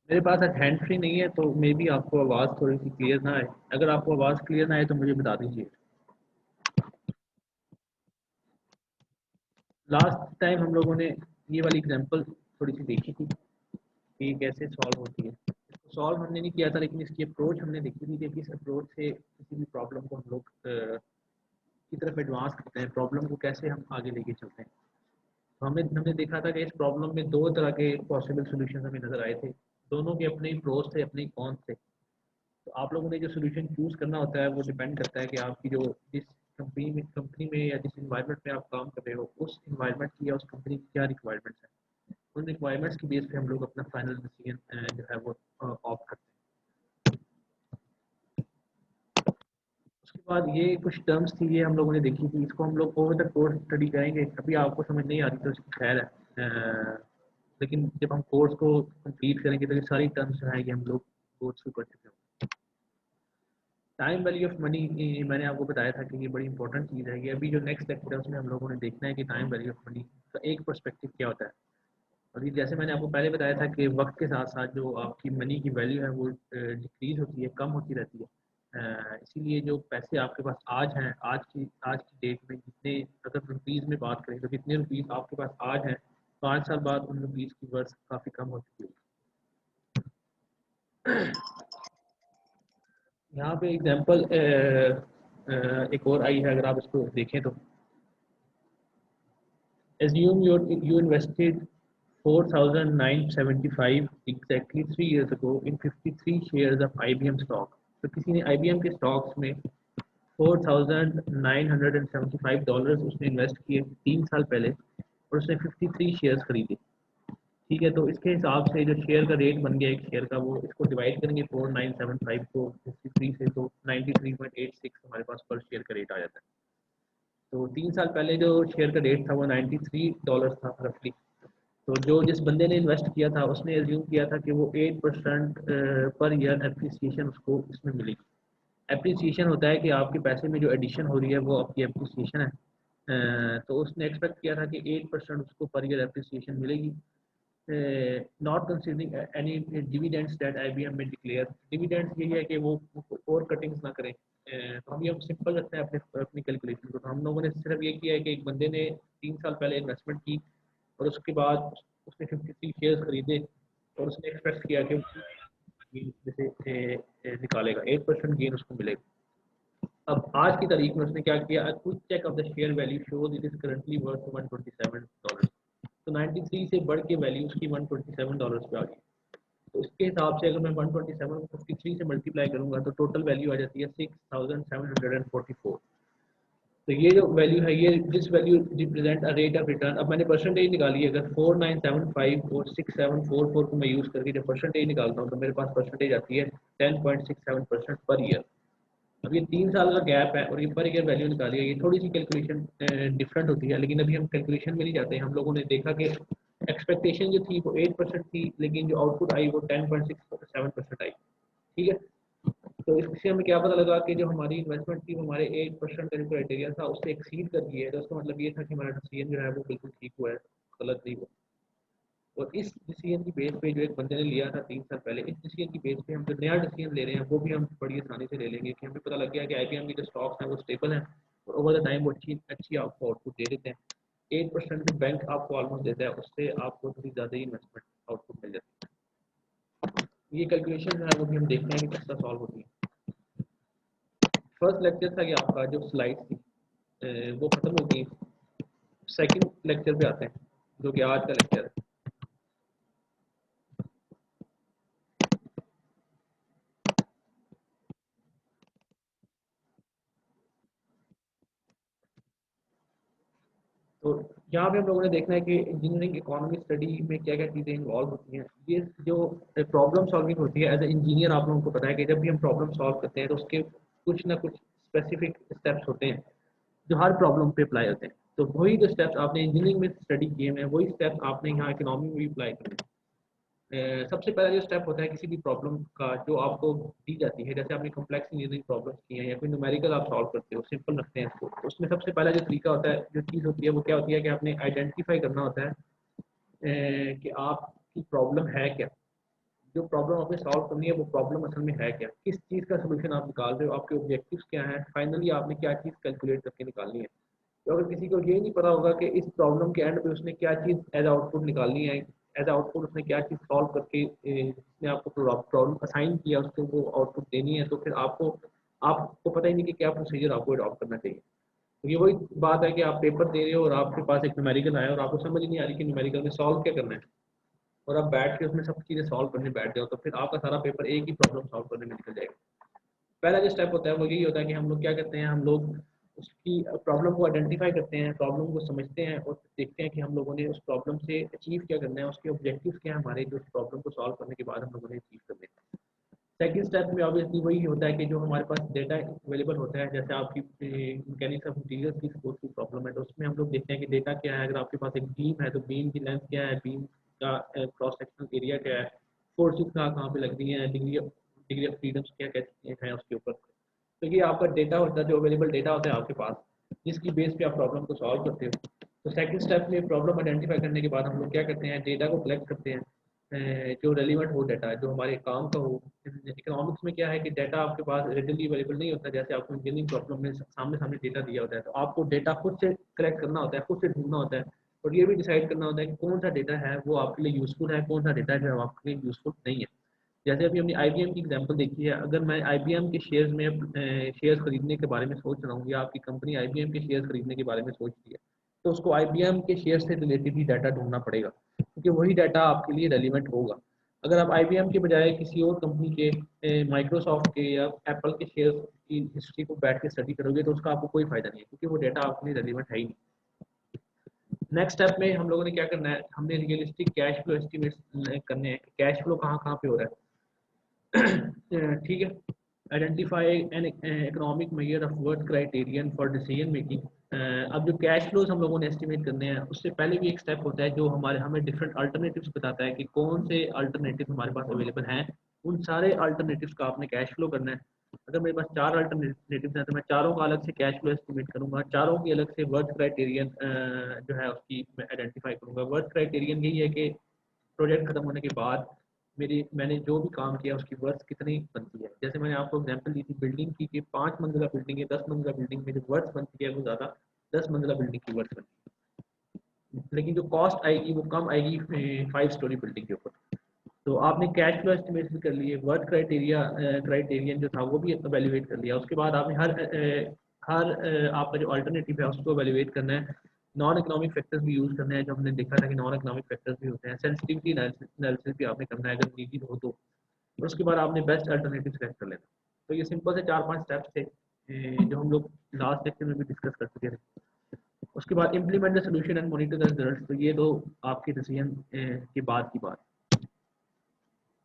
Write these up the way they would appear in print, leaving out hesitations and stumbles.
मेरे पास आज hand free नहीं है, तो मे बी आपको आवाज़ थोड़ी सी क्लियर ना आए। अगर आपको आवाज़ क्लियर ना आए तो मुझे बता दीजिए। लास्ट टाइम हम लोगों ने ये वाली एग्जांपल थोड़ी सी देखी थी कि कैसे सॉल्व होती है। इसको सॉल्व हमने नहीं किया था, लेकिन इसकी अप्रोच हमने देखी थी कि किस अप्रोच से किसी भी प्रॉब्लम को हम लोग की तरफ एडवांस करते हैं, प्रॉब्लम को कैसे हम आगे लेके चलते हैं। तो हमें हमने देखा था कि इस प्रॉब्लम में दो तरह के पॉसिबल सोल्यूशन हमें नजर आए थे। दोनों के अपने ही प्रोस थे, अपने ही कॉन्स थे। तो आप लोगों ने जो सोल्यूशन चूज करना होता है वो डिपेंड करता है कि आपकी जो जिस कंपनी में या जिस इन्वायरमेंट में आप काम कर रहे हो, उस इन्वायरमेंट की या उस कंपनी की क्या रिक्वायरमेंट्स है। उन रिक्वायरमेंट्स की बेस पे हम लोग अपना फाइनल डिसीजन जो है वो ऑप्ट करते हैं। उसके बाद ये कुछ टर्म्स थी, ये हम लोगों ने देखी थी। इसको हम लोग ओवर द कोर्स स्टडी करेंगे। अभी आपको समझ नहीं आ रही तो उसकी खैर है, लेकिन जब हम कोर्स को कंप्लीट करेंगे तो ये सारी टर्म्स जो है ये हम लोग गो थ्रू कर चुके होंगे। टाइम वैल्यू ऑफ मनी, मैंने आपको बताया था कि ये बड़ी इंपॉर्टेंट चीज़ है। ये अभी जो नेक्स्ट लेक्चर है उसमें हम लोगों ने देखना है कि टाइम वैल्यू ऑफ मनी का एक पर्सपेक्टिव क्या होता है। और ये जैसे मैंने आपको पहले बताया था कि वक्त के साथ साथ जो आपकी मनी की वैल्यू है वो डिक्रीज होती है, कम होती रहती है। इसीलिए जो पैसे आपके पास आज हैं, आज की डेट में जितने, अगर रुपीज़ में बात करें तो जितने रुपीज़ आपके पास आज हैं, 5 साल बाद उन रुपीज़ की वर्थ काफ़ी कम हो चुकी है। यहाँ पे एग्जांपल एक और आई है, अगर आप इसको देखें तो assume you invested 4,975 exactly 3 years ago in 53 shares of IBM stock। तो किसी ने IBM के स्टॉक्स में $4,975 उसने इन्वेस्ट किए 3 साल पहले, और उसने 53 शेयर्स खरीदे। ठीक है, तो इसके हिसाब से जो शेयर का रेट बन गया एक शेयर का, वो इसको डिवाइड करेंगे 4,975 को 53 से, तो 93.86 हमारे पास पर शेयर का रेट आ जाता है। तो 3 साल पहले जो शेयर का रेट था वो $93 था रफली। तो जो जिस बंदे ने इन्वेस्ट किया था उसने एज्यूम किया था कि वो 8% पर ईयर एप्रिसिएशन उसको इसमें मिलेगी। एप्रिसिएशन होता है कि आपके पैसे में जो एडिशन हो रही है वो आपकी एप्रिसिएशन है। तो उसने एक्सपेक्ट किया था कि 8% उसको पर ईयर एप्रिसिएशन मिलेगी, not considering any dividends that IBM में डिक्लेयर। डिविडेंड्स यही है कि वो और कटिंग्स ना करें। तो हम सिंपल रखते हैं अपने अपनी कैलकुलेशन को। तो हम लोगों ने सिर्फ ये किया है कि एक बंदे ने 3 साल पहले इन्वेस्टमेंट की और उसके बाद उसने 53 शेयर्स खरीदे, और उसने एक्सपेक्ट किया कि जैसे निकालेगा 8% गेन उसको मिलेगा। अब आज की तारीख में उसने क्या किया, quick check of the share value shows it is currently worth $127। तो 93 से बढ़ के वैल्यू उसकी $127 पे आ गई। तो इसके हिसाब से अगर मैं 127 को 53 से मल्टीप्लाई करूंगा तो टोटल वैल्यू आ जाती है 6,744। तो ये जो वैल्यू है, ये this value represent a rate of return. अब मैंने परसेंटेज निकाली है, अगर 4,975 और 6,744 को मैं यूज़ करके जब परसेंटेज निकालता हूँ तो मेरे पास परसेंटेज आती है 10.67% पर ईयर। अब ये 3 साल का गैप है और ये पर ईयर वैल्यू निकाली है। ये थोड़ी सी कैलकुलेशन डिफरेंट होती है, लेकिन अभी हम कैलकुलेशन में नहीं जाते हैं। हम लोगों ने देखा कि एक्सपेक्टेशन जो थी वो 8% थी, लेकिन जो आउटपुट आई वो 10.67% आई। ठीक है, तो इससे हमें क्या पता लगा कि जो हमारी इन्वेस्टमेंट थी वो हमारे 8% का जो क्राइटेरिया था उससे एक्सीड कर गई है। तो उसका मतलब ये था कि हमारा डिसीजन जो है वो बिल्कुल ठीक हुआ है, गलत नहीं हुआ। और इस डिसीजन की बेस पे जो एक बंदे ने लिया था 3 साल पहले, इस डिसीजन की बेस पे हम जो नया डिसीजन ले रहे हैं वो भी हम बड़ी आसानी से ले लेंगे कि हमें पता लग गया कि आईबीएम की जो स्टॉक्स हैं वो स्टेबल हैं और ओवर द टाइम वो अच्छी अच्छी आपको आउटपुट दे देते हैं। 8% जो बैंक आपको ऑलमोस्ट देता है उससे आपको थोड़ी ज़्यादा ही इन्वेस्टमेंट आउटपुट मिल जाती है। ये कैलकुलेशन जो है वो भी हम देखते हैं कि किस तरह सॉल्व होती है। फर्स्ट लेक्चर था कि आपका जो स्लाइड थी वो खत्म हो गई। सेकंड लेक्चर पे आते हैं जो कि आज का लेक्चर है। तो यहाँ पे हम लोगों ने देखना है कि इंजीनियरिंग इकोनॉमिक स्टडी में क्या क्या चीज़ें इन्वॉल्व होती हैं। ये जो प्रॉब्लम सॉल्विंग होती है, एज ए इंजीनियर आप लोगों को पता है कि जब भी हम प्रॉब्लम सॉल्व करते हैं तो उसके कुछ ना कुछ स्पेसिफिक स्टेप्स होते हैं जो हर प्रॉब्लम पे अप्लाई होते हैं। तो वही जो स्टेप्स आपने इंजीनियरिंग में स्टडी किए हैं वही स्टेप्स आपने यहाँ इकोनॉमी में भी अप्लाई करने हैं। सबसे पहला जो स्टेप होता है किसी भी प्रॉब्लम का जो आपको दी जाती है, जैसे आपने कॉम्प्लेक्स इंजीनियरिंग प्रॉब्लम्स की हैं या कोई न्यूमेरिकल आप सॉल्व करते हो, सिंपल रखते हैं इसको, तो उसमें सबसे पहला जो तरीका होता है, जो चीज़ होती है वो क्या होती है कि आपने आइडेंटिफाई करना होता है कि आपकी प्रॉब्लम है क्या। जो प्रॉब्लम आपने सॉल्व करनी है वो प्रॉब्लम असल में है क्या, किस चीज़ का सोल्यूशन आप निकाल रहे हो, आपके ऑब्जेक्टिव्स क्या हैं, फाइनली आपने क्या चीज़ कैलकुलेट करके निकालनी है। तो अगर किसी को ये नहीं पता होगा कि इस प्रॉब्लम के एंड पे उसने क्या चीज़ एज आउटपुट निकालनी है, एज आउटपुट उसने क्या चीज़ सॉल्व करके जिसने आपको प्रॉब्लम असाइन किया उसको वो आउटपुट देनी है, तो फिर आपको पता ही नहीं कि क्या प्रोसीजर आपको अडॉप्ट करना चाहिए। तो ये वही बात है कि आप पेपर दे रहे हो और आपके पास एक न्यूमेरिकल आया और आपको समझ ही नहीं आ रही कि न्यूमेरिकल में सॉल्व क्या करना है, और आप बैठ के उसमें सब चीज़ें सॉल्व करने बैठ जाओ, तो फिर आपका सारा पेपर एक ही प्रॉब्लम सॉल्व करने में निकल जाएगा। पहला जो स्टेप होता है वो यही होता है कि हम लोग क्या करते हैं, हम लोग उसकी प्रॉब्लम को आइडेंटिफाई करते हैं, प्रॉब्लम को समझते हैं और देखते हैं कि हम लोगों ने उस प्रॉब्लम से अचीव क्या करना है, उसके ऑब्जेक्टिव्स क्या हैं हमारे, जो उस प्रॉब्लम को सॉल्व करने के बाद हम लोगों ने अचीव करने हैं। सेकंड स्टेप में ऑब्वियसली वही होता है कि जो हमारे पास डेटा अवेलेबल होता है, जैसे आपकी मैकेनिक्स ऑफ मटीरियल्स की सपोर्ट की प्रॉब्लम है, तो उसमें हम लोग देखते हैं कि डेटा क्या है। अगर आपके पास एक बीम है तो बीम की लेंथ क्या है, बीम का क्रॉस सेक्शनल एरिया क्या है, फोर्सेस कहाँ पे लग रही हैं, डिग्री ऑफ फ्रीडम्स क्या क्या है उसके ऊपर। तो ये आपका डेटा होता है, जो अवेलेबल डेटा होता है आपके पास, जिसकी बेस पे आप प्रॉब्लम को सॉल्व करते हो। तो सेकंड स्टेप में प्रॉब्लम आइडेंटिफाई करने के बाद हम लोग क्या करते हैं, डेटा को कलेक्ट करते हैं, जो रेलिवेंट हो डाटा है, जो हमारे काम का हो। इकोनॉमिक्स में क्या है कि डाटा आपके पास रेडिली अवेलेबल नहीं होता, जैसे आपको इंजीनियरिंग प्रॉब्लम में सामने सामने डेटा दिया होता है, तो आपको डेटा खुद से कलेक्ट करना होता है, खुद से ढूंढना होता है, और ये भी डिसाइड करना होता है कि कौन सा डेटा है वो आपके लिए यूजफुल है, कौन सा डेटा है जो आपके लिए यूजफुल नहीं है। जैसे अभी हमने आईबीएम की एग्जांपल देखी है, अगर मैं आईबीएम के शेयर्स में शेयर्स खरीदने के बारे में सोच रहा हूँ, या आपकी कंपनी आईबीएम के शेयर्स खरीदने के बारे में सोच रही है, तो उसको आईबीएम के शेयर से रिलेटेड ही डाटा ढूंढना पड़ेगा, क्योंकि वही डाटा आपके लिए रेलिवेंट होगा। अगर आप आईबीएम के बजाय किसी और कंपनी के, माइक्रोसॉफ्ट के या एप्पल के शेयर्स की हिस्ट्री को बैठ के स्टडी करोगे, तो उसका आपको कोई फायदा नहीं है, क्योंकि वो डाटा आपके लिए रेलिवेंट है ही नहीं। नेक्स्ट स्टेप में हम लोगों ने क्या करना है, हमने रियलिस्टिक कैश फ्लो एस्टिमेट करने हैं कि कैश फ्लो कहाँ कहाँ पे हो रहा है। ठीक है। Identify an economic measure of worth criterion for decision making. अब जो कैश फ्लोज हम लोगों ने एस्टिमेट करने हैं, उससे पहले भी एक स्टेप होता है जो हमें डिफरेंट अल्टरनेटिव्स बताता है कि कौन से अल्टरनेटिव हमारे पास अवेलेबल हैं। उन सारे अल्टरनेटिव्स का आपने कैश फ्लो करना है। अगर मेरे पास 4 अल्टरनेटिव हैं तो मैं चारों का अलग से कैश फ्लो एस्टिमेट करूंगा, चारों की अलग से वर्थ क्राइटेरियन जो है उसकी मैं आइडेंटिफाई करूंगा। वर्थ क्राइटेरियन यही है कि प्रोजेक्ट खत्म होने के बाद मैंने जो भी काम किया उसकी वर्थ कितनी बनती है। जैसे मैंने आपको एग्जांपल दी थी बिल्डिंग की कि 5 मंजिला बिल्डिंग है, 10 मंजिला बिल्डिंग में जो वर्थ बनती है वो ज़्यादा 10 मंजिला बिल्डिंग की वर्थ बनती है, लेकिन जो कॉस्ट आएगी वो कम आएगी 5 स्टोरी बिल्डिंग के ऊपर। तो आपने कैश फ्लो एस्टिमेट भी कर लिए, वर्थ क्राइटेरियन जो था वो भी एवेल्युएट कर लिया। उसके बाद आपने आपका जो अल्टरनेटिव है उसको एवेल्युएट करना है। नॉन इकोनॉमिक फैक्टर्स भी यूज करने हैं, जो हमने देखा था कि नॉन इकोनॉमिक फैक्टर्स भी होते हैं। सेंसिटिविटी एनालिसिस भी आपने करना है अगर नीड हो तो, और उसके बाद आपने बेस्ट अल्टरनेटिव सेलेक्ट कर लेना। तो ये सिंपल से 4-5 स्टेप्स थे, जो हम लोग लास्ट लेक्चर में भी डिस्कस कर चुके थे। उसके बाद implement the solution and monitor the results. तो ये तो आपके डिसीजन के बाद की बात।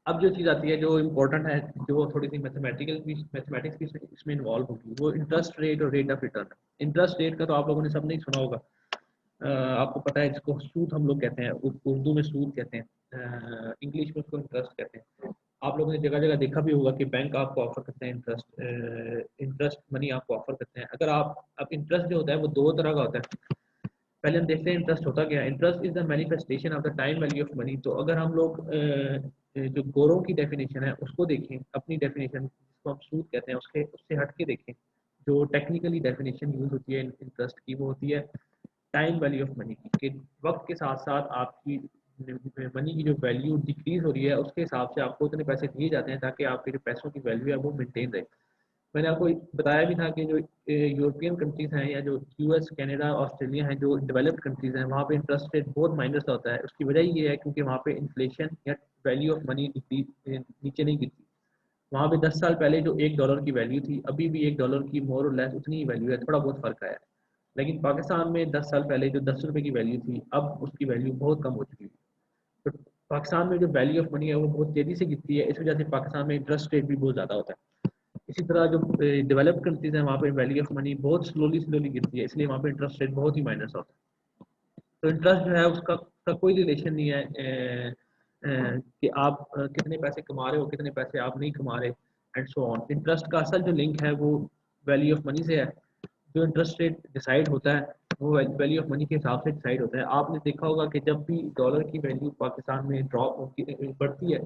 अब जो चीज़ आती है जो इम्पोर्टेंट है, जो थोड़ी सी मैथमेटिक्स भी इसमें इन्वॉल्व होगी, वो इंटरेस्ट रेट और rate of return. Interest rate का तो आप लोगों ने सब नहीं सुना होगा। आपको पता है जिसको सूद हम लोग कहते हैं, उर्दू में सूद कहते हैं, इंग्लिश में उसको इंटरेस्ट कहते हैं। आप लोगों ने जगह जगह देखा भी होगा कि बैंक आपको ऑफर करते हैं इंटरेस्ट मनी आपको ऑफर करते हैं। अगर आप अब इंटरेस्ट जो होता है वो दो तरह का होता है। पहले हम देखते हैं इंटरेस्ट होता क्या है। Interest is the manifestation of the time value of money. तो अगर हम लोग जो गोरों की डेफिनेशन है उसको देखें, अपनी डेफिनेशन जिसको हम सूद कहते हैं उसके उससे हट के देखें, जो टेक्निकली डेफिनेशन यूज होती है इंटरेस्ट की, वो होती है टाइम वैल्यू ऑफ मनी की। कि वक्त के साथ साथ आपकी मनी की जो वैल्यू डिक्रीज हो रही है, उसके हिसाब से आपको उतने पैसे दिए जाते हैं ताकि आपके जो पैसों की वैल्यू है वो मेंटेन रहे। मैंने आपको बताया भी था कि जो यूरोपियन कंट्रीज हैं या जो यूएस कनाडा ऑस्ट्रेलिया हैं, जो डेवलप्ड कंट्रीज हैं, वहाँ पे इंटरेस्ट रेट बहुत माइनस का होता है। उसकी वजह ये है क्योंकि वहाँ पे इन्फ्लेशन या वैल्यू ऑफ मनी नीचे नहीं गिरती। वहाँ पे 10 साल पहले जो $1 की वैल्यू थी, अभी भी $1 की मोर और लेस उतनी ही वैल्यू है, थोड़ा बहुत फर्क आया है। लेकिन पाकिस्तान में 10 साल पहले जो ₹10 की वैल्यू थी, अब उसकी वैल्यू बहुत कम हो चुकी है। तो पाकिस्तान में जो वैल्यू ऑफ मनी है वो बहुत तेजी से गिरती है, इस वजह से पाकिस्तान में इंटरेस्ट रेट भी बहुत ज़्यादा होता है। इसी तरह जो डेवलप्ड कंट्रीज हैं वहाँ पे वैल्यू ऑफ मनी बहुत स्लोली स्लोली गिरती है, इसलिए वहाँ पे इंटरेस्ट रेट बहुत ही माइनस होता है। तो इंटरेस्ट जो है उसका कोई रिलेशन नहीं है कि आप कितने पैसे कमा रहे हो, कितने पैसे आप नहीं कमा रहे, एंड सो ऑन। इंटरेस्ट का असल जो लिंक है वो वैल्यू ऑफ मनी से है। जो इंटरेस्ट रेट डिसाइड होता है वो वैल्यू ऑफ मनी के हिसाब से डिसाइड होता है। आपने देखा होगा कि जब भी डॉलर की वैल्यू पाकिस्तान में ड्रॉप होती बढ़ती है,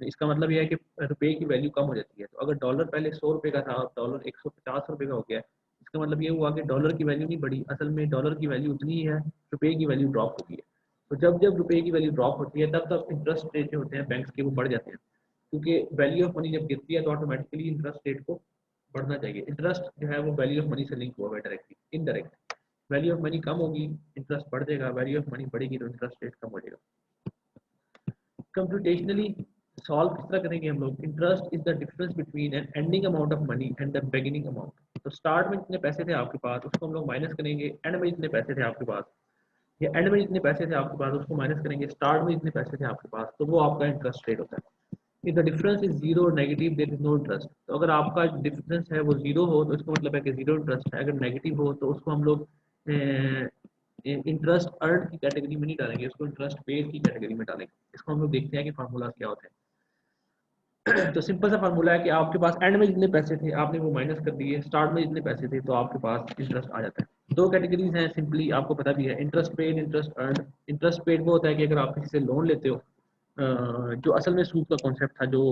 इसका मतलब यह है कि रुपए की वैल्यू कम हो जाती है। तो अगर डॉलर पहले 100 रुपये का था और डॉलर 150 रुपये का हो गया, इसका मतलब ये हुआ कि डॉलर की वैल्यू नहीं बढ़ी, असल में डॉलर की वैल्यू उतनी ही है, रुपए की वैल्यू ड्रॉप होती है। तो जब जब रुपए की वैल्यू ड्रॉप होती है तब तब इंटरेस्ट रेट जो होते हैं बैंक्स के वो बढ़ जाते हैं, क्योंकि वैल्यू ऑफ मनी जब गिरती है तो ऑटोमेटिकली इंटरेस्ट रेट को बढ़ना चाहिए। इंटरेस्ट जो है वो वैल्यू ऑफ मनी से लिंक हुआ हुआ है directly indirect. Value of money कम होगी इंटरेस्ट बढ़ जाएगा, वैल्यू ऑफ मनी बढ़ेगी तो इंटरेस्ट रेट कम हो जाएगा। कंप्यूटेशनली सॉल्व किस तरह करेंगे हम लोग? Interest is the difference between an ending amount of money and the beginning amount. तो स्टार्ट में जितने पैसे थे आपके पास उसको हम लोग माइनस करेंगे, एंड में जितने पैसे थे आपके पास या एंड में जितने पैसे थे आपके पास उसको माइनस करेंगे स्टार्ट में जितने पैसे थे आपके पास, तो वो आपका इंटरेस्ट रेट होता है। If the difference is zero और negative there is no interest. तो अगर आपका डिफरेंस है वो जीरो हो तो इसका मतलब है कि जीरो इंटरेस्ट है, अगर नेगेटिव हो तो उसको हम लोग इंटरेस्ट अर्न की कैटेगरी में नहीं डालेंगे, उसको इंटरेस्ट पेड की कैटेगरी में डालेंगे। इसको हम लोग देखते हैं कि फार्मूला क्या होता है। तो सिंपल सा फार्मूला है कि आपके पास एंड में जितने पैसे थे आपने वो माइनस कर दिए, स्टार्ट में जितने पैसे थे तो आपके पास इंटरेस्ट आ जाता है। दो कैटेगरीज हैं सिंपली, आपको पता भी है, interest paid, interest earn. Interest paid वो होता है कि अगर आप किसी से लोन लेते हो, जो असल में सूद का कॉन्सेप्ट था, जो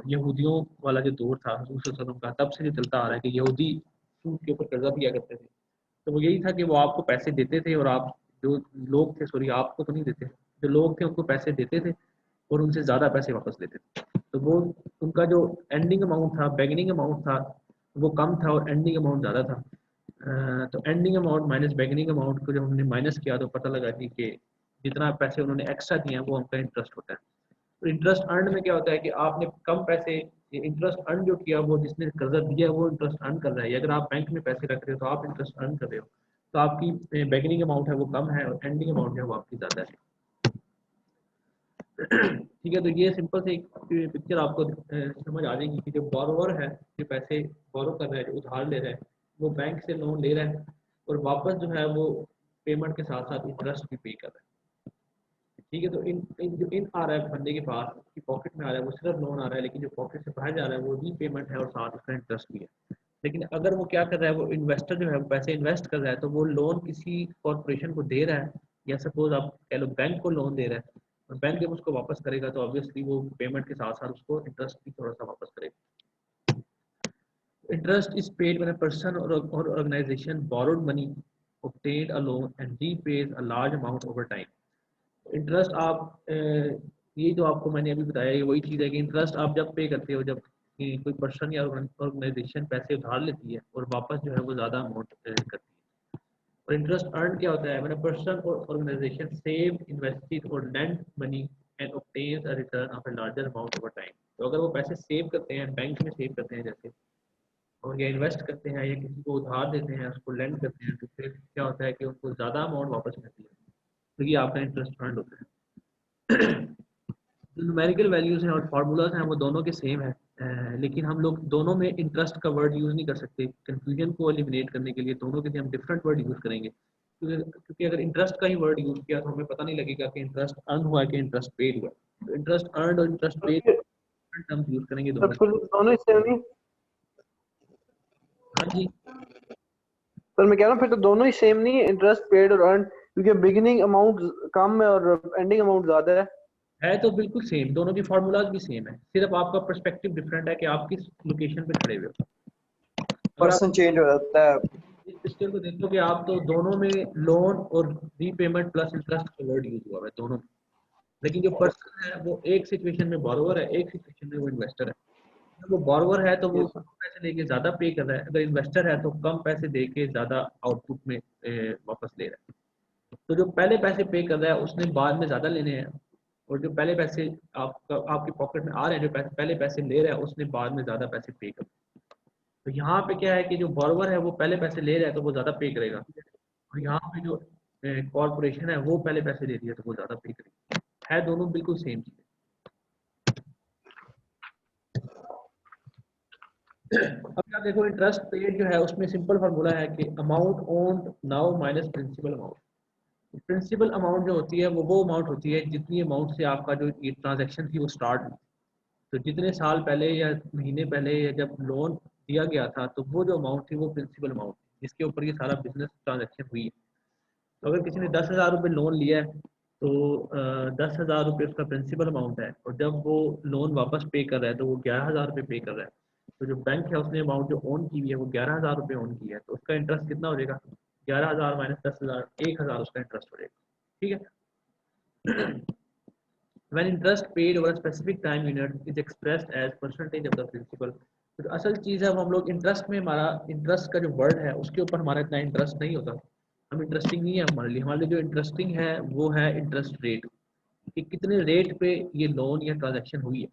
यहूदियों वाला जो दौर था हज़रत सल्लल्लाहु अलैहि वसल्लम का, तब से जो चलता आ रहा है कि यहूदी सूद के ऊपर कर्जा दिया करते थे। तो वो यही था कि वो आपको पैसे देते थे और आप जो लोग थे, सॉरी आपको तो नहीं देते, जो लोग थे उनको पैसे देते थे और उनसे ज़्यादा पैसे वापस लेते थे। तो वो उनका जो एंडिंग अमाउंट था, बिगिनिंग अमाउंट था, वो कम था और एंडिंग अमाउंट ज़्यादा था। तो ending amount minus beginning amount को जब हमने माइनस किया तो पता लगा कि जितना पैसे उन्होंने एक्स्ट्रा दिए हैं वो उनका इंटरेस्ट होता है। तो इंटरेस्ट अर्न में क्या होता है कि आपने कम पैसे, इंटरेस्ट अर्न जो किया वो जिसने कर्जा दिया है वो इंटरेस्ट अर्न कर रहा है। अगर आप बैंक में पैसे रख रहे हो तो आप इंटरेस्ट अर्न कर रहे हो, तो आपकी बिगिनिंग अमाउंट है वो कम है और एंडिंग अमाउंट है वो आपकी ज़्यादा है। ठीक है, तो ये सिंपल से एक पिक्चर आपको समझ आ जाएगी कि जो बोरोवर है, जो पैसे बोरो कर रहा है, जो उधार ले रहा है, वो बैंक से लोन ले रहा है और वापस जो है वो पेमेंट के साथ साथ इंटरेस्ट भी पे कर रहा है। ठीक है, तो जो इन आ रहा है बंदे के पास, उसकी पॉकेट में आ रहा है, वो सिर्फ लोन आ रहा है, लेकिन जो पॉकेट से बाहर जा रहा है वो रीपेमेंट है और साथ उसका इंटरेस्ट भी है। लेकिन अगर वो क्या कर रहा है, वो इन्वेस्टर जो है वो पैसे इन्वेस्ट कर रहा है, तो वो लोन किसी कॉरपोरेशन को दे रहा है, या सपोज आप कह लो बैंक को लोन दे रहा है, और बैंक जब उसको वापस करेगा तो ऑब्वियसली वो पेमेंट के साथ साथ उसको इंटरेस्ट भी थोड़ा सा वापस करेगा। Interest is paid when a person और organisation borrowed money, obtained a loan and repays a large amount over time। Interest आप ये जो आपको मैंने अभी बताया ये वही चीज़ है कि इंटरेस्ट आप जब पे करते हो, जब कोई पर्सन या ऑर्गेनाइजेशन पैसे उधार लेती है और वापस जो है वो ज़्यादा अमाउंट करती है। और इंटरेस्ट अर्न क्या होता है? व्हेन अ पर्सन और ऑर्गेनाइजेशन सेव, इन्वेस्टेड और lend money and obtains a return of a larger amount over time. तो अगर वो पैसे सेव करते हैं, बैंक में सेव करते हैं जैसे, और या इन्वेस्ट करते हैं या किसी को उधार देते हैं, उसको लेंड करते हैं, तो फिर क्या होता है कि उनको ज़्यादा अमाउंट वापस मिलती है, तो ये आपका इंटरेस्ट अर्न होता है। जो न्यूमेरिकल वैल्यूज हैं और फार्मूलाज हैं वो दोनों के सेम है, लेकिन हम लोग दोनों में इंटरेस्ट का वर्ड यूज़ नहीं कर सकते। कंफ्यूजन को एलिमिनेट करने के लिए दोनों के लिए हम डिफरेंट वर्ड यूज़ करेंगे, क्योंकि अगर इंटरेस्ट का ही वर्ड यूज़ किया तो हमें पता नहीं लगेगा कि इंटरेस्ट अर्न हुआ है कि इंटरेस्ट पेड हुआ है। तो इंटरेस्ट अर्न और इंटरेस्ट पेड टर्म्स यूज़ करेंगे तब दोनों। फिर दोनों ही सेम नहीं? हाँ जी, पर मैं कह रहा हूँ फिर तो दोनों ही सेम नहीं है, इंटरेस्ट पेड और अर्न, क्योंकि बिगिनिंग अमाउंट कम है और एंडिंग अमाउंट ज्यादा है तो बिल्कुल सेम, दोनों की फार्मूलाज भी सेम है, सिर्फ आपका पर्सपेक्टिव डिफरेंट है कि आप किस लोकेशन पे खड़े हुए हो। अगर आप पर्सन चेंज हो जाता है। इस पिक्चर को देखो कि आप तो दोनों में लोन और रीपेमेंट प्लस इंटरेस्ट का वर्ड यूज हुआ है दोनों में, लेकिन जो पर्सन है वो एक सिचुएशन में बोरोवर है, एक सिचुएशन में वो इन्वेस्टर है। अगर वो बोरोवर है तो वो कम पैसे लेके ज्यादा पे कर रहा है, अगर इन्वेस्टर है तो कम पैसे दे के ज्यादा आउटपुट में वापस ले रहा है। तो जो पहले पैसे पे कर रहा है उसने बाद में ज्यादा लेने हैं, और जो पहले पैसे आपकी पॉकेट में आ रहे हैं, जो पहले पैसे ले रहा है उसने बाद में ज्यादा पैसे पे कर। तो यहाँ पे क्या है कि जो बोरोवर है वो पहले पैसे ले रहा है तो वो ज्यादा पे करेगा, और यहाँ पे जो कॉर्पोरेशन है वो पहले पैसे दे रही है तो वो ज्यादा पे करेगी। है दोनों बिल्कुल सेम चीज। अब क्या देखो, इंटरेस्ट पेड जो है उसमें सिंपल फार्मूला है कि amount owned now minus principal amount. Principal amount जो होती है वो अमाउंट होती है जितनी अमाउंट से आपका जो ये ट्रांजैक्शन थी वो स्टार्ट हुई। तो जितने साल पहले या महीने पहले या जब लोन दिया गया था तो वो जो अमाउंट थी वो प्रिंसिपल अमाउंट थी जिसके ऊपर ये सारा बिजनेस ट्रांजैक्शन हुई है। तो अगर किसी ने 10,000 रुपये लोन लिया है तो 10,000 रुपये उसका प्रिंसिपल अमाउंट है, और जब वो लोन वापस पे कर रहा है तो वो 11,000 रुपये पे कर रहा है। तो जो बैंक है उसने अमाउंट जो ओन की हुई है वो 11,000 रुपये ओन की है, तो उसका इंटरेस्ट कितना हो जाएगा? 11,000 माइनस 10,000, 1,000 उसका इंटरेस्ट हो जाएगा। ठीक है। When interest paid over a specific time unit is expressed as percentage of the principal। तो असल चीज़ है, अब हम लोग इंटरेस्ट में, हमारा इंटरेस्ट का जो वर्ड है उसके ऊपर हमारा इतना इंटरेस्ट नहीं होता, हम इंटरेस्टिंग नहीं है हमारे लिए जो इंटरेस्टिंग है वो है इंटरेस्ट रेट, कि कितने रेट पे ये लोन या ट्रांजैक्शन हुई है।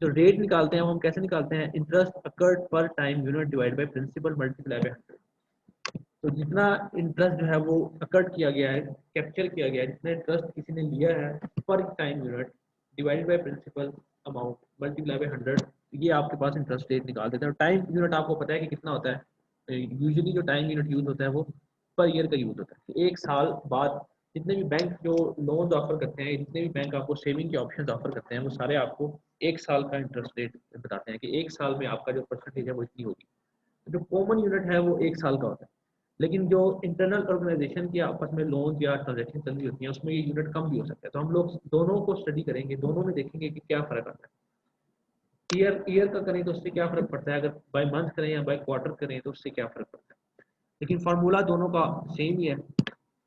जो रेट निकालते हैं वो हम कैसे निकालते हैं? Interest accrued per time unit divide by principal multiply by 100। तो जितना इंटरेस्ट जो है वो अकर्ड किया गया है, कैप्चर किया गया है, जितना इंटरेस्ट किसी ने लिया है per time unit divided by principal amount multiply by 100, ये आपके पास इंटरेस्ट रेट निकाल देता है। और टाइम यूनिट आपको पता है कि कितना होता है, यूजुअली जो टाइम यूनिट यूज होता है वो पर ईयर का यूज होता है। तो एक साल बाद जितने भी बैंक जो लोन ऑफर करते हैं, जितने भी बैंक आपको सेविंग के ऑप्शन ऑफर करते हैं, वो सारे आपको एक साल का इंटरेस्ट रेट बताते हैं कि एक साल में आपका जो परसेंटेज है वो इतनी होगी। जो कॉमन यूनिट है वो एक साल का होता है, लेकिन जो इंटरनल ऑर्गेनाइजेशन की आपस में लोन या ट्रांजेक्शन चल रही होती है उसमें ये यूनिट कम भी हो सकता है। तो हम लोग दोनों को स्टडी करेंगे, दोनों में देखेंगे कि क्या फ़र्क आता है। ईयर ईयर का करें तो उससे क्या फ़र्क पड़ता है, अगर बाय मंथ करें या बाय क्वार्टर करें तो उससे क्या फ़र्क पड़ता है। लेकिन फार्मूला दोनों का सेम ही है।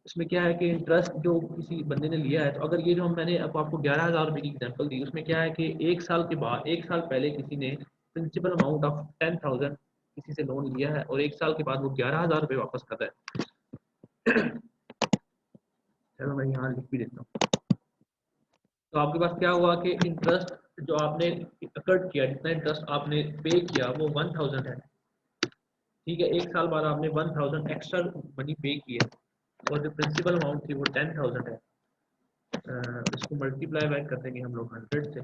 इसमें क्या है कि इंटरेस्ट जो किसी बंदे ने लिया है, तो अगर ये जो मैंने अब आपको 11,000 रुपये की एग्जाम्पल दी, उसमें क्या है कि एक साल के बाद, एक साल पहले किसी ने प्रिंसिपल अमाउंट ऑफ 10,000 किसी से लोन लिया है और एक साल के बाद वो 11,000 रुपये वापस कर रहा है। चलो मैं यहाँ लिख भी देता हूँ। तो आपके पास क्या हुआ कि इंटरेस्ट जो आपने अकर्ड किया, जितना इंटरेस्ट आपने पे किया वो 1,000 है। ठीक है, एक साल बाद आपने 1,000 एक्स्ट्रा मनी पे किया और जो प्रिंसिपल अमाउंट थी वो 10,000 है। इसको मल्टीप्लाई बैक कर देंगे हम लोग 100 से।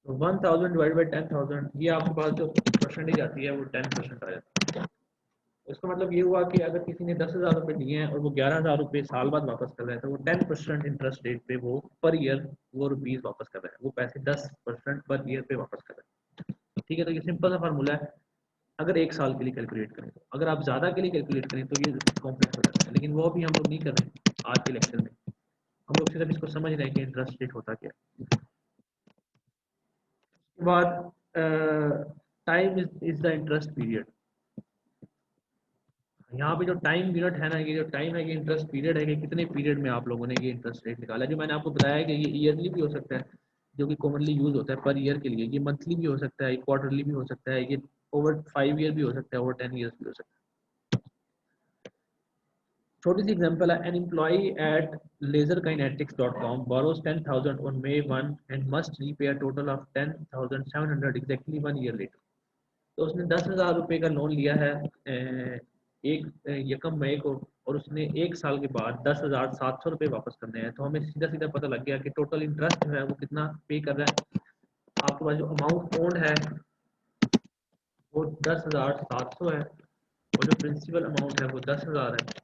तो 1,000 डिवाइड बाई 10,000, ये आपके पास जो परसेंटेज आती है वो 10% आ जाती है। इसका मतलब ये हुआ कि अगर किसी ने 10,000 रुपये दिए हैं और वो 11,000 रुपये साल बाद वापस कर रहा है, तो वो 10% इंटरेस्ट रेट पे वो पर ईयर वो रुपीज़ वापस कर रहा है, वो पैसे 10% पर ईयर पे वापस कर रहा है। ठीक है, तो ये सिंपल सा फार्मूला है। अगर एक साल के लिए कैलकुलेट करें तो, अगर आप ज़्यादा के लिए कैलकुलेट करें तो ये कॉम्प्लेक्स हो जाता है, लेकिन वो भी हम लोग नहीं कर रहे आज के लेक्चर में। हम लोग सिर्फ इसको समझ रहे हैं कि इंटरेस्ट रेट होता क्या है। उसके बाद time is the interest period. यहाँ पे जो टाइम यूनिट है ना, ये जो टाइम है ये इंटरेस्ट पीरियड है कि कितने पीरियड में आप लोगों ने ये इंटरेस्ट रेट निकाला। जो मैंने आपको बताया है कि ये ईयरली भी हो सकता है, जो कि कॉमनली यूज होता है पर ईयर के लिए, ये मंथली भी हो सकता है, ये क्वार्टरली भी हो सकता है, ये ओवर 5 ईयर भी हो सकता है, ओवर 10 ईयर्स भी हो सकता है। छोटी सी एग्जांपल है, an employee at laserkinetics.com borrows 10,000 on May 1 and must repay a total of 10,700 exactly 1 year later। तो उसने 10,000 रुपये का लोन लिया है एक यकम मई को, और उसने एक साल के बाद 10,700 रुपये वापस करने हैं। तो हमें सीधा सीधा पता लग गया कि टोटल इंटरेस्ट जो है वो कितना पे कर रहा है। आपके पास जो अमाउंट ओन्ड है वो 10,700 है और जो प्रिंसिपल अमाउंट है वो 10,000 है।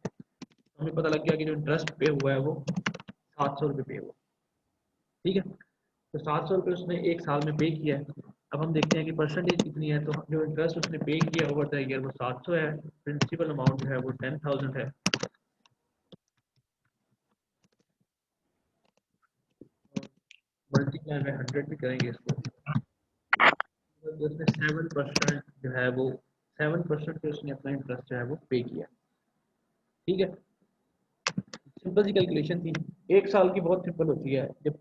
हमें पता लग गया कि जो इंटरेस्ट पे हुआ है वो 700 रुपये पे हुआ। ठीक है, तो 700 रुपये उसने एक साल में पे किया है। अब हम देखते हैं कि परसेंटेज कितनी है। तो जो इंटरेस्ट उसने पे किया ओवर द ईयर वो 700 है, प्रिंसिपल अमाउंट जो है वो 10,000 है। मल्टीप्लाई बाय 100 भी करेंगे इसको, तो उसने 7% जो है वो 7% पे उसने अपना इंटरेस्ट जो है वो पे किया। ठीक है, सिंपल सी कैलकुलेशन थी। एक साल की बहुत सिंपल होती है, जब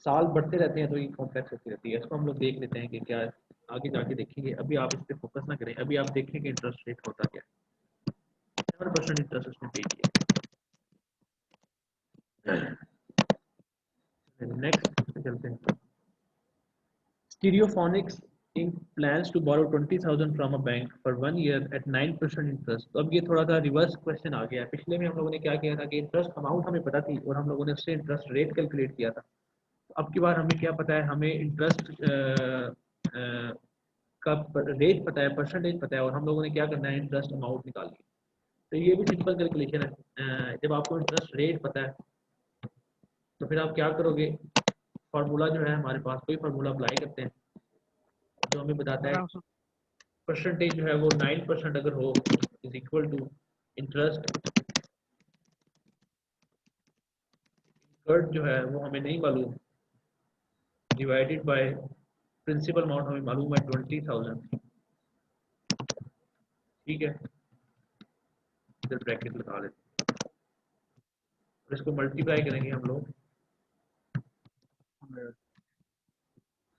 साल बढ़ते रहते हैं तो ये कॉम्प्लेक्स होती रहती है। इसको हम लोग देख लेते हैं कि क्या आगे जाके देखेंगे, अभी आप इस पर फोकस ना करें। अभी आप देखेंगे इंटरेस्ट रेट होता क्या है। 7% इंटरेस्ट उसने पे किया। नेक्स्ट चलते हैं। Stereophonics Inc. plans to borrow 20,000 from a bank for 1 year at 9% interest। तो अब ये थोड़ा सा रिवर्स क्वेश्चन आ गया है। पिछले में हम लोगों ने क्या किया था कि इंटरेस्ट अमाउंट हमें पता थी और हम लोगों ने उससे इंटरेस्ट रेट कैलकुलेट किया था। तो अब की बार हमें क्या पता है, हमें इंटरेस्ट का रेट पता है, परसेंटेज पता है, और हम लोगों ने क्या करना है, इंटरेस्ट अमाउंट निकालनी है। तो ये भी सिंपल कैलकुलेशन है। जब आपको इंटरेस्ट रेट पता है तो फिर आप क्या करोगे, फार्मूला जो है हमारे पास, कोई फार्मूला अप्लाई करते हैं जो हमें बताता है परसेंटेज जो है वो 9% अगर हो इज इक्वल टू इंटरेस्ट कर्ट जो है वो हमें नहीं मालूम, डिवाइडेड बाय प्रिंसिपल अमाउंट हमें मालूम है 20,000। ठीक है, इधर ब्रैकेट लगा लेते हैं और इसको मल्टीप्लाई करेंगे हम लोग।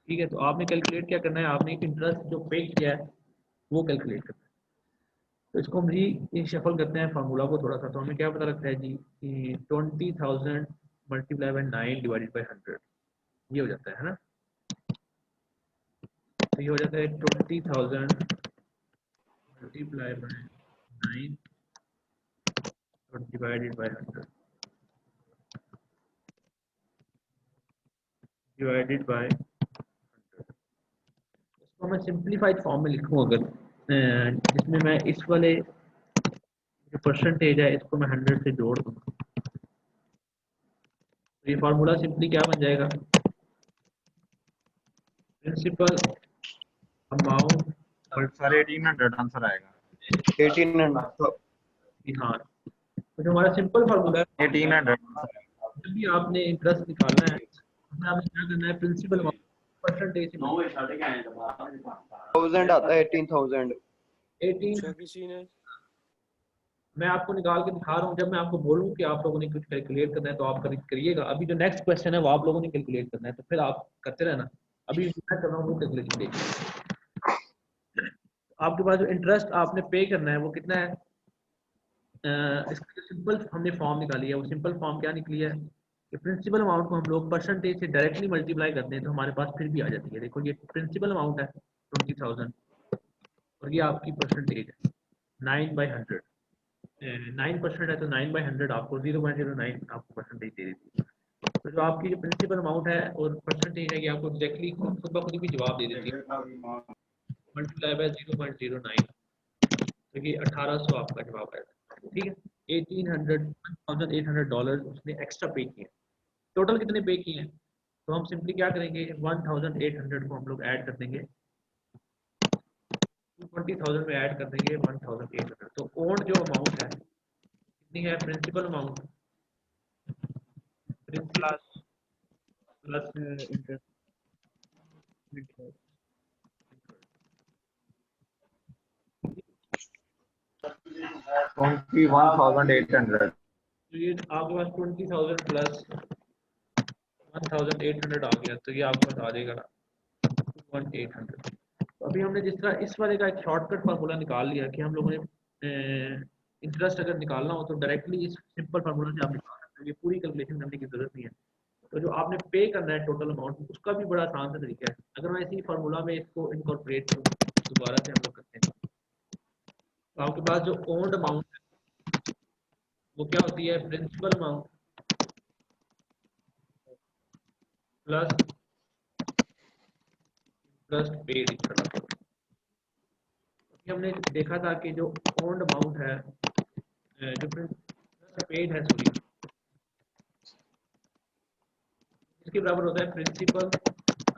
ठीक है, तो आपने कैलकुलेट क्या करना है, आपने इंटरेस्ट जो पे किया है वो कैलकुलेट करना है। तो इसको हम जी शफल करते हैं फार्मूला को थोड़ा सा, तो हमें क्या पता लगता है जी कि 20,000 मल्टीप्लाई बाई 9 डिवाइडेड बाई 100 ये हो जाता है ना। तो ये हो जाता है 20,000 मल्टीप्लाई बाई 9 और डिवाइडेड बाई 100 डिवाइडेड बाई 100। इसको मैं सिंप्लीफाइड फॉर्म में लिखूँ अगर, जिसमें मैं इस वाले जो परसेंटेज है इसको मैं 100 से जोड़ दूँ, तो ये फार्मूला सिंपली क्या बन जाएगा, प्रिंसिपल अमाउंट। सर 1800 आंसर आएगा। 1800। हाँ, तो जो हमारा सिंपल फार्मूला है, 1800 जब भी आपने इंटरेस्ट निकालना है उसमें आपने क्या करना है, प्रिंसिपल अमाउंट परसेंटेज 1000 आता है 18,000। 18। किसी ने मैं आपको निकाल के दिखा रहा हूँ, जब मैं आपको बोलूँ कि आप लोगों ने कुछ कैलकुलेट करना है तो आप करिएगा। अभी जो नेक्स्ट क्वेश्चन है वो आप लोगों ने कैलकुलेट करना है, तो फिर आप करते रहना। अभी मैं कर रहा हूँ वो कैलकुलेशन देखिए। आपके पास जो इंटरेस्ट आपने पे करना है वो कितना है, इसका जो सिंपल हमने फॉर्म निकाली है वो सिंपल फॉर्म क्या निकली है कि प्रिंसिपल अमाउंट को हम लोग परसेंटेज से डायरेक्टली मल्टीप्लाई करते हैं तो हमारे पास फिर भी आ जाती है। देखो ये प्रिंसिपल अमाउंट है 20,000 और ये आपकी परसेंटेज है 9/100। 9% है तो 9/100 आपको 0.09 आपको परसेंटेज दे देती है। तो जो आपकी जो प्रिंसिपल अमाउंट है और परसेंटेज है ये आपको एग्जैक्टली खुद ब खुद भी जवाब दे देती है, मल्टीप्लाई बाय 0.09, तो ये 1800 आपका जवाब आएगा। ठीक है, 1800 उसने एक्स्ट्रा पे किए। टोटल कितने पे किए हैं, तो हम सिंपली क्या करेंगे 1800 को हम लोग ऐड कर देंगे, 20,000 में ऐड कर देंगे 1800। तो ओन जो अमाउंट है कितनी है, प्रिंसिपल अमाउंट प्लस इंटरेस्ट। 21,800। तो ये आपके पास 20,000 प्लस 1,800 आ गया, तो ये आपके पास आ जाएगा 1,800। तो अभी हमने जिस तरह इस वाले का एक शॉर्टकट फार्मूला निकाल लिया कि हम लोगों ने इंटरेस्ट अगर निकालना हो तो डायरेक्टली इस सिंपल फार्मूला से आप निकाल सकते हैं, ये पूरी कैलकुलेशन करने की जरूरत नहीं है। तो जो आपने पे करना है टोटल अमाउंट उसका भी बड़ा आसान सा तरीका है। अगर मैं इसी फार्मूला में इसको इनकॉर्पोरेट करूँ, दोबारा से हम लोग करते हैं, तो आपके पास जो ओन्ड अमाउंट है वो क्या होती है, principal amount plus interest paid. हमने देखा था कि जो ओन्ड अमाउंट है, जो इंटरेस्ट पेड है सॉरी, इसके बराबर होता है प्रिंसिपल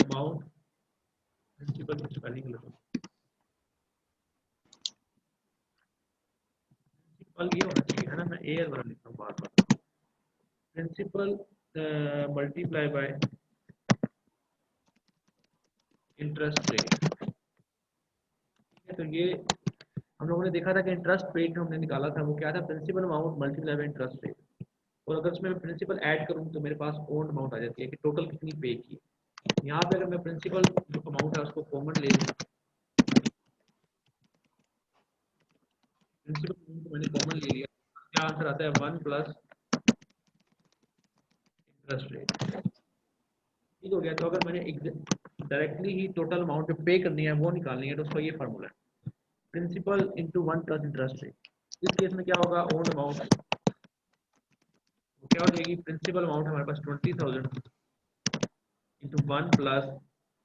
अमाउंट, प्रिंसिपल की स्पेलिंग लिखो, प्रिंसिपल ये होना चाहिए है ना, मैं एयर वाला लिखता हूँ बार बार, principal multiply by interest rate. ठीक है, तो ये हम लोगों ने देखा था कि इंटरेस्ट पेड जो हमने निकाला था वो क्या था, principal amount multiply by interest rate. और अगर उसमें मैं प्रिंसिपल ऐड करूँ तो मेरे पास ओन अमाउंट आ जाती है कि टोटल कितनी पे की। यहाँ पे अगर मैं प्रिंसिपल जो अमाउंट है उसको कॉमन ले लूँ, प्रिंसिपल अमाउंट मैंने कॉमन ले लिया, क्या आंसर आता है 1 प्लस इंटरेस्ट रेट। ठीक हो गया। तो अगर मैंने डायरेक्टली ही टोटल अमाउंट जो पे करनी है वो निकालनी है तो उसका ये फार्मूला है, principal into 1 plus interest rate. इस केस में क्या होगा, ओन अमाउंट क्या हो जाएगी, प्रिंसिपल अमाउंट हमारे पास 20,000 इंटू 1 प्लस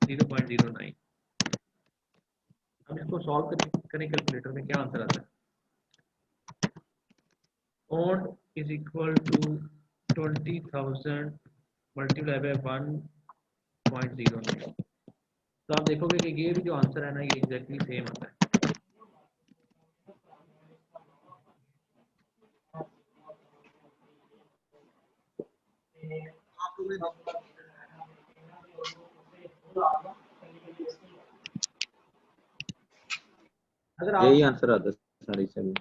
0.09। अब इसको सॉल्व करें कैलकुलेटर में, क्या आंसर आता है, own is equal to 20,000 multiply by 1.09। तो आप देखोगे कि ये भी जो आंसर है ना ये एग्जैक्टली सेम आता है। अगर आप यही आंसर आता है सारी सभी।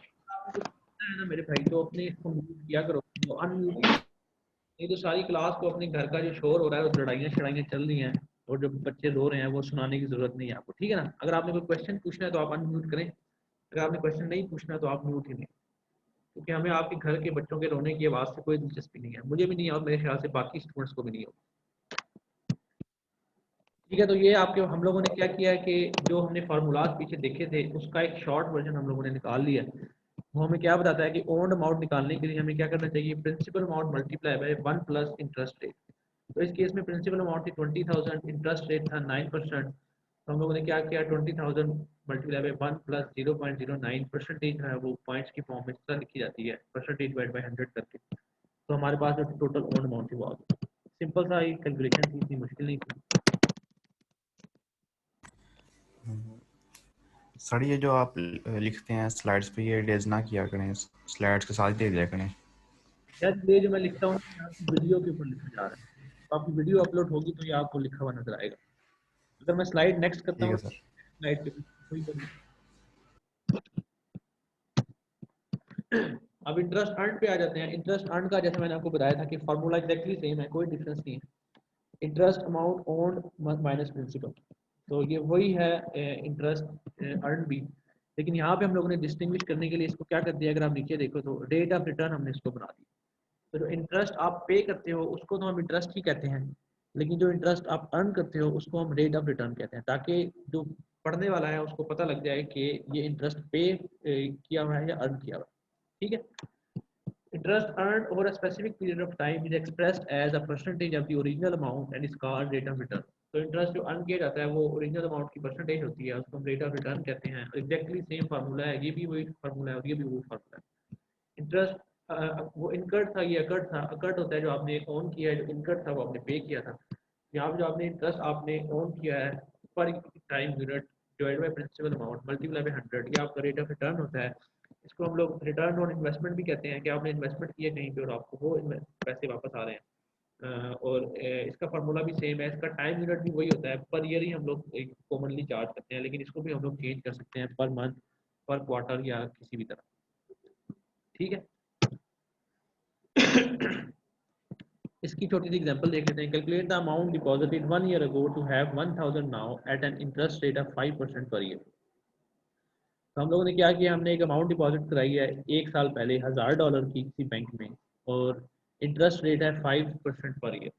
है ना मेरे भाई, तो अपने इसको म्यूट किया करो, तो अनम्यूट, नहीं तो सारी क्लास को अपने घर का जो शोर हो रहा है, वो लड़ाइयाँ शड़ाइयाँ चल रही हैं और जो बच्चे रो रहे हैं वो सुनाने की जरूरत नहीं है आपको, ठीक है ना। अगर आपने कोई क्वेश्चन पूछना है तो आप अनम्यूट करें, अगर आपने क्वेश्चन नहीं पूछना है तो आप म्यूट ही नहीं, क्योंकि हमें आपके घर के बच्चों के रोने की आवाज़ से कोई दिलचस्पी नहीं है, मुझे भी नहीं है और मेरे ख्याल से बाकी स्टूडेंट्स को भी नहीं हो, ठीक है। तो ये आपके हम लोगों ने क्या किया है कि जो हमने फार्मूलाज पीछे देखे थे उसका एक शॉर्ट वर्जन हम लोगों ने निकाल लिया। वो हमें क्या बताता है कि ओन्ड अमाउंट निकालने के लिए हमें क्या करना चाहिए, principal amount multiply by 1 plus interest rate. तो इस केस में प्रिंसिपल अमाउंट थी 20,000, इंटरेस्ट रेट था 9%, तो हम लोगों ने क्या किया, 20,000 मल्टीप्लाई बाय 1 प्लस 0.09 परसेंटेज है वो पॉइंट्स की फॉर्म में इस तरह लिखी जाती है, परसेंटेज डिवाइड बाय 100 करके, तो हमारे पास जो टोटल ओन्ड अमाउंट थी वो आ गई। सिंपल सा कैलकुलेशन थी, इतनी मुश्किल नहीं थी। सर ये जो आप लिखते हैं स्लाइड्स पे, ये इरेज ना किया करें, स्लाइड्स के साथ दे दिया करें। यार ये जो मैं लिखता हूँ ये आपकी वीडियो के ऊपर लिखा जा रहा है, तो आपकी वीडियो अपलोड होगी तो ये आपको लिखा हुआ नजर आएगा। अगर मैं स्लाइड नेक्स्ट करता ठीक है हूँ, सर। स्लाइड पे कोई कमी। अब इंटरेस्ट अर्न पे आ जाते हैं। इंटरेस्ट अर्न का जैसे मैंने आपको बताया था कि फार्मूला एग्जैक्टली सेम है, कोई डिफरेंस नहीं है। Interest amount owned minus principal, तो ये वही है इंटरेस्ट अर्न भी, लेकिन यहाँ पे हम लोगों ने डिस्टिंग्विश करने के लिए इसको क्या कर दिया, अगर आप नीचे देखो तो रेट ऑफ रिटर्न हमने इसको बना दिया। तो जो इंटरेस्ट आप पे करते हो उसको तो हम इंटरेस्ट ही कहते हैं, लेकिन जो इंटरेस्ट आप अर्न करते हो उसको हम रेट ऑफ रिटर्न कहते हैं, ताकि जो पढ़ने वाला है उसको पता लग जाए कि ये इंटरेस्ट पे किया हुआ है या अर्न किया हुआ है, ठीक है। Interest earned over a specific period of time is expressed as a percentage of the original amount and is called rate of return. तो इंटरेस्ट जो अर्न किया जाता है वो ओरिजिनल अमाउंट की परसेंटेज होती है, उसको हम रेट ऑफ रिटर्न कहते हैं। एग्जैक्टली सेम फार्मूला है, ये भी वही फार्मूला है और ये भी वही फार्मूला है। इंटरेस्ट वो इनकर्ड था, ये अकर्ड था। अकर्ड होता है जो आपने ओन किया है, जो इनकर्ड था वो आपने पे किया था। यहाँ पे जो आपने इंटरेस्ट आपने ओन किया है per time unit divide by principal amount multiply by 100, ये आपका रेट ऑफ रिटर्न होता है। इसको हम लोग रिटर्न ऑन इन्वेस्टमेंट भी कहते हैं कि आपने इन्वेस्टमेंट किया कहीं पे और आपको वो पैसे वापस आ रहे हैं। और इसका फार्मूला भी सेम है, इसका टाइम यूनिट भी वही होता है, पर ईयर ही हम लोग एक कॉमनली चार्ज करते हैं, लेकिन इसको भी हम लोग चेंज कर सकते हैं पर मंथ, पर क्वार्टर या किसी भी तरह, ठीक है। इसकी छोटी सी एग्जांपल देख लेते हैं। Calculate the amount deposited 1 year ago to have 1,000 now at an interest rate of 5% per year. तो हम लोगों ने क्या किया, हमने एक अमाउंट डिपॉजिट कराई है 1 साल पहले $1000 की किसी बैंक में, और इंटरेस्ट रेट है 5% पर ईयर।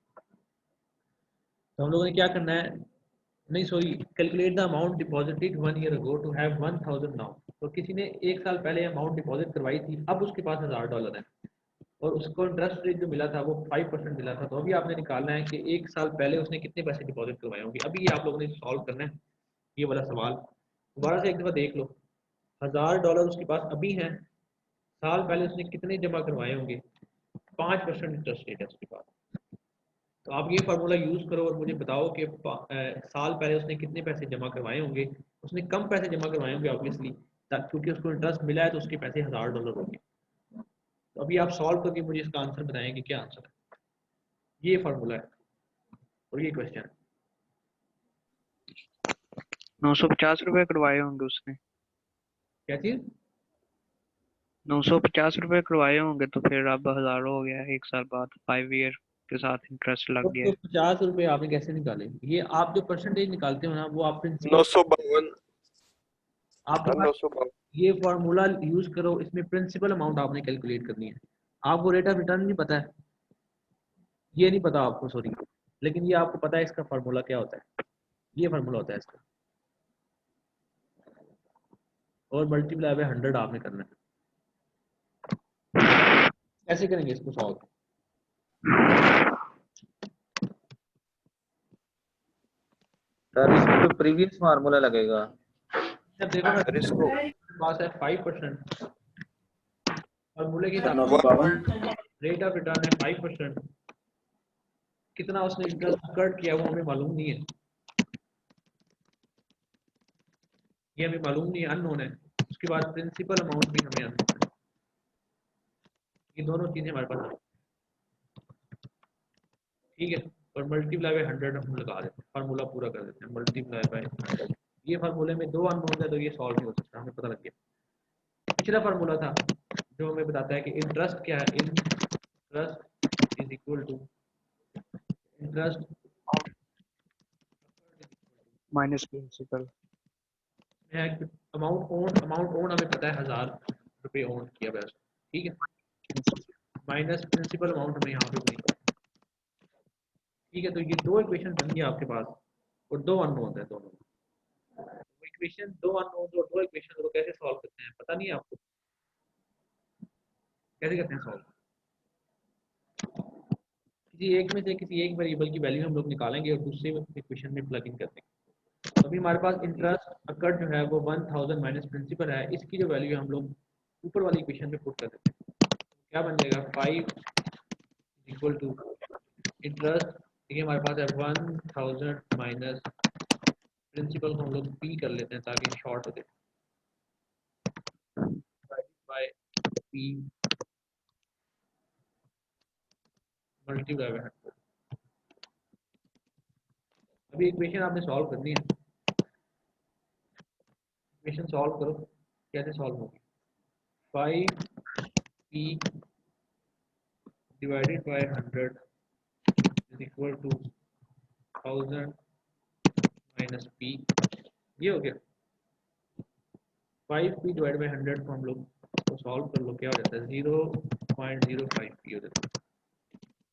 तो हम लोगों ने क्या करना है, नहीं sorry, calculate the amount deposited 1 year ago to have 1,000 now. तो किसी ने 1 साल पहले अमाउंट डिपॉजिट करवाई थी, अब उसके पास $1000 है और उसको इंटरेस्ट रेट जो मिला था वो 5% मिला था। तो अभी आपने निकालना है कि 1 साल पहले उसने कितने पैसे डिपॉजिट करवाए होंगे। अभी ये आप लोगों ने सॉल्व करना है ये वाला सवाल, दोबारा से एक दफ़ा देख लो। $1000 उसके पास अभी हैं, साल पहले उसने कितने जमा करवाए होंगे, 5% इंटरेस्ट रेट है उसके पास। तो आप ये फार्मूला यूज़ करो और मुझे बताओ कि साल पहले उसने कितने पैसे जमा करवाए होंगे। उसने कम पैसे जमा करवाए होंगे ऑब्वियसली, क्योंकि उसको इंटरेस्ट मिला है तो उसके पैसे $1000 होंगे। तो अभी आप सॉल्व करके मुझे इसका आंसर बताएं कि क्या आंसर है। ये फार्मूला है और ये क्वेश्चन है। 950 रुपए करवाए होंगे उसने। क्या चीज? 950 रुपए करवाए होंगे, तो फिर अब 1000 हो गया 1 साल बाद, 5 ईयर के साथ इंटरेस्ट लग गया। 950 रुपए आपने कैसे निकाले? ये आप जो परसेंटेज निकालते हो ना वो आप प्रिंसिपल 952 आपके पास 952 ये फार्मूला यूज करो, इसमें प्रिंसिपल अमाउंट आपने कैलकुलेट करनी है। आपको रेट ऑफ रिटर्न नहीं पता है, ये नहीं पता आपको, सॉरी, लेकिन ये आपको पता है इसका फार्मूला क्या होता है। ये फार्मूला होता है इसका, और मल्टीप्लाई बाय 100 आपने करना है। कैसे करेंगे इसको सॉल्व? सर इसमें तो प्रीवियस फार्मूला लगेगा। जब देखो सर इसको पास है 5%, फार्मूले के हिसाब से 952 रेट ऑफ रिटर्न है 5%। कितना उसने इंटरेस्ट कट किया वो हमें मालूम नहीं है, ये हमें मालूम नहीं है, अननोन है। उसके बाद प्रिंसिपल अमाउंट भी हमें अननोन है। ये दोनों चीजें हमारे पास हैं। ठीक है, और मल्टीप्लाई बाय 100 हम लगा देते हैं, फार्मूला पूरा कर देते हैं, मल्टीप्लाई बाय 100। ये फार्मूले में दो अननोन है तो ये सॉल्व नहीं हो सकता, हमें पता लग गया। पिछला फार्मूला था जो हमें बताता है कि इंटरेस्ट क्या है, interest is equal to interest minus principal. Amount own हमें पता है 1000 रुपये ओन किया बस, ठीक है, माइनस प्रिंसिपल अमाउंट हमें यहाँ पे नहीं पता, ठीक है। तो ये दो इक्वेशन बन गई आपके पास और दो अननोन है दोनों। इक्वेशन दो अननोन और दो इक्वेशन को कैसे सॉल्व करते हैं पता नहीं है आपको, कैसे करते हैं सॉल्व? किसी एक में से किसी एक वेरिएबल की वैल्यू हम लोग निकालेंगे और दूसरे इक्वेशन में प्लग इन कर देंगे। अभी हमारे पास इंटरेस्ट अकर्ड जो है वो 1000 माइनस प्रिंसिपल है, इसकी जो वैल्यू है हम लोग ऊपर वाली इक्वेशन में पुट कर देते हैं। क्या बन जाएगा 5 इक्वल टू इंटरेस्ट, देखिए हमारे पास है 1000 माइनस प्रिंसिपल को हम लोग पी कर लेते हैं ताकि शॉर्ट हो जाए, बाय पी मल्टीप्लाई बाय 100। अभी इक्वेशन आपने सॉल्व करनी है, इक्वेशन सॉल्व करो, कैसे सॉल्व होगी? 5p divided by 100 is equal to 1000 minus p, ये हो गया। 5p डिवाइड बाय 100 को हम लोग इसको सॉल्व कर लो, क्या हो जाता है 0.05p हो जाता है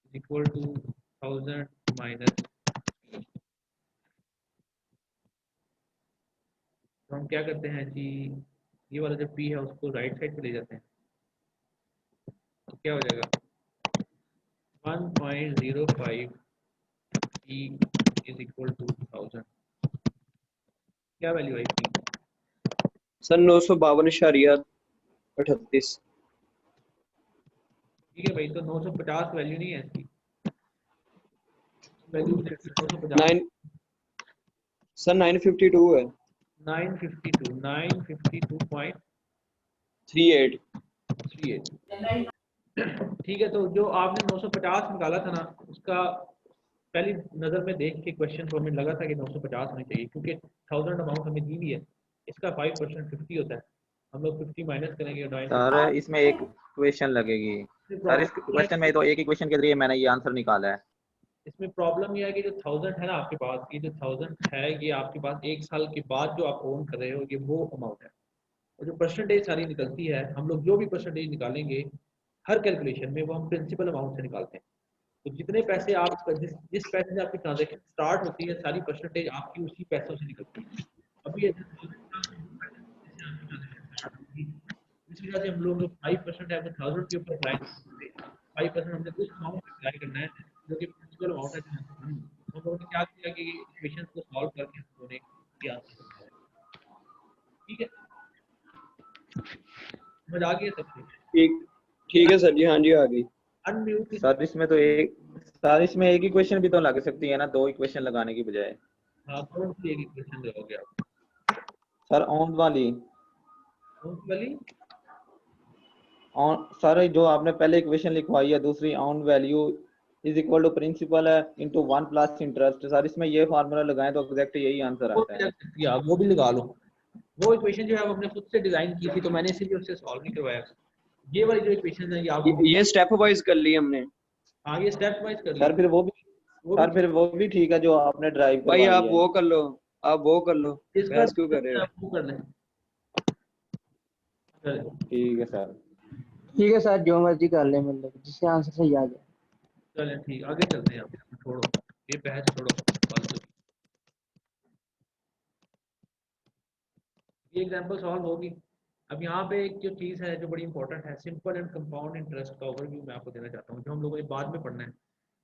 इज इक्वल टू 1000 माइनस। तो हम क्या करते हैं जी, ये वाला जो p है उसको राइट साइड पे ले जाते हैं, तो क्या हो जाएगा 1.05 p इज इक्वल टू 1000, क्या वैल्यू आई p? सर 952.38। ठीक है भाई, तो 950 वैल्यू नहीं है इसकी, वैल्यू 950 9 सर 952 है 952.38। 38। ठीक है, तो जो आपने 950 निकाला था ना, उसका पहली नज़र में देख के क्वेश्चन को हमें लगा था कि 950 होनी चाहिए, क्योंकि 1000 अमाउंट हमें दी हुई है, इसका 5% 50 होता है, हम लोग 50 माइनस करेंगे और सर इसमें एक क्वेश्चन लगेगी सर, इस क्वेश्चन में तो एक ही क्वेश्चन के जरिए मैंने ये आंसर निकाला है। इसमें प्रॉब्लम यह है कि जो 1000 है ना आपके पास, ये जो 1000 है ये आपके पास एक साल के बाद जो आप ओन कर रहे हो ये वो अमाउंट है, और जो परसेंटेज सारी निकलती है, हम लोग जो भी परसेंटेज निकालेंगे हर कैलकुलेशन में वो हम प्रिंसिपल अमाउंट से निकालते हैं। तो जितने पैसे आप जिस पैसे से आपकी ट्रांजेक्शन स्टार्ट होती है सारी परसेंटेज आपकी उसी पैसों से निकलती है। अभी इस वजह से हम लोग जो 5% है वो 1000 के ऊपर अप्लाई, 5% हमने उस अमाउंट पे अप्लाई करना है जो कि प्रिंसिपल अमाउंट है। हम लोगों ने क्या किया कि इक्वेशन को सॉल्व करके हम लोगों ने ये आंसर निकाला, ठीक है, समझ आ गया सब कुछ? ठीक है सर जी, हाँ जी आ गई। अनम्यूट सर इसमें तो इसमें एक ही क्वेश्चन भी तो लग सकती है ना, दो इक्वेशन लगाने की बजाय। हाँ, कौन सी एक इक्वेशन लगाओगे आप? सर ऑन वाली, कौन सी वाली? ऑन सर जो आपने पहले इक्वेशन लिखवाई है दूसरी, own value is equal to principal है इनटू 1 प्लस इंटरेस्ट, सर इसमें ये फार्मूला लगाएं तो एग्जैक्ट यही आंसर वो आता भी है। लग सकती है, आप वो भी लगा लो। वो इक्वेशन जो है वो हमने खुद से डिजाइन की थी, तो मैंने इसीलिए उससे सॉल्व नहीं करवाया। ये वाली जो इक्वेशन है ये आप ये स्टेप वाइज कर ली हमने। आगे स्टेप वाइज कर ली। सर फिर वो भी ठीक है जो आपने ड्राइव भाई करवाई आप है। वो कर लो, आप वो कर लो, इसका बहस क्यों कर रहे हो? आप वो कर लें। ठीक है सर। ठीक है सर, जो मर्जी कर ले, मतलब जिससे आंसर सही आ जाए। चलें ठीक, आगे चलते हैं, आप छोड़ो ये बहस, छोड़ो फालतू। ये एग्जांपल सॉल्व होगी। अब यहाँ पे एक जो चीज़ है जो बड़ी इंपॉर्टेंट है, सिंपल एंड कंपाउंड इंटरेस्ट का ओवरव्यू मैं आपको देना चाहता हूँ, जो हम लोगों ने बाद में पढ़ना है।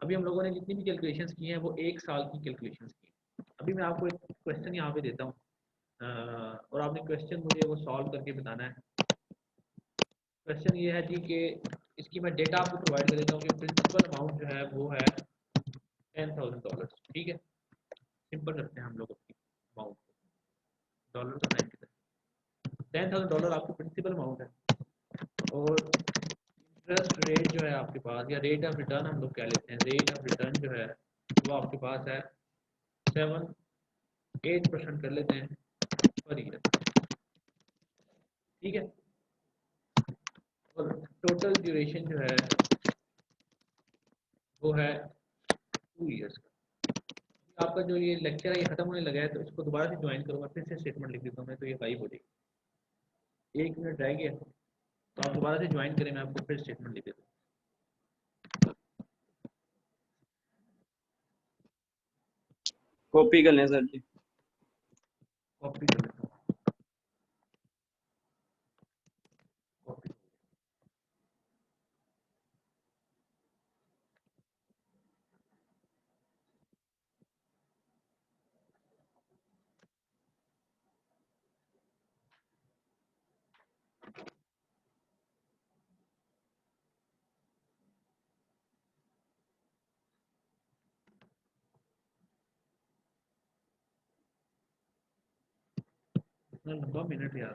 अभी हम लोगों ने जितनी भी कैलकुलेशंस की हैं वो एक साल की कैलकुलेशंस की हैं। अभी मैं आपको एक क्वेश्चन यहाँ पे देता हूँ और आपने क्वेश्चन मुझे वो सॉल्व करके बताना है। क्वेश्चन ये है जी कि इसकी मैं डेटा आपको प्रोवाइड कर देता हूँ कि प्रिंसिपल अमाउंट जो है वो है $10,000, ठीक है। सिंपल रखते हैं हम लोग अपनी अमाउंट को, डॉलर तो टाइम कितना, $10,000 आपकी प्रिंसिपल अमाउंट है और इंटरेस्ट रेट जो है आपके पास या रेट ऑफ रिटर्न हम लोग क्या लेते हैं, रेट ऑफ रिटर्न जो है वो आपके पास है 7-8% कर लेते हैं पर ईयर, ठीक है। और टोटल ड्यूरेशन जो है वो है 2 ईयर्स का। आपका जो ये लेक्चर है ये खत्म होने लगा है तो इसको दोबारा से ज्वाइन करूँगा, फिर से स्टेटमेंट लिख देता हूँ मैं, तो ये 5 हो जाएगी। 1 मिनट रह गया तो आप दोबारा से ज्वाइन करें, मैं आपको फिर स्टेटमेंट लिख देता हूँ। कॉपी कर लें सर जी। कॉपी कर लेता हूँ, कॉपी। इतना लंबा मिनट यार।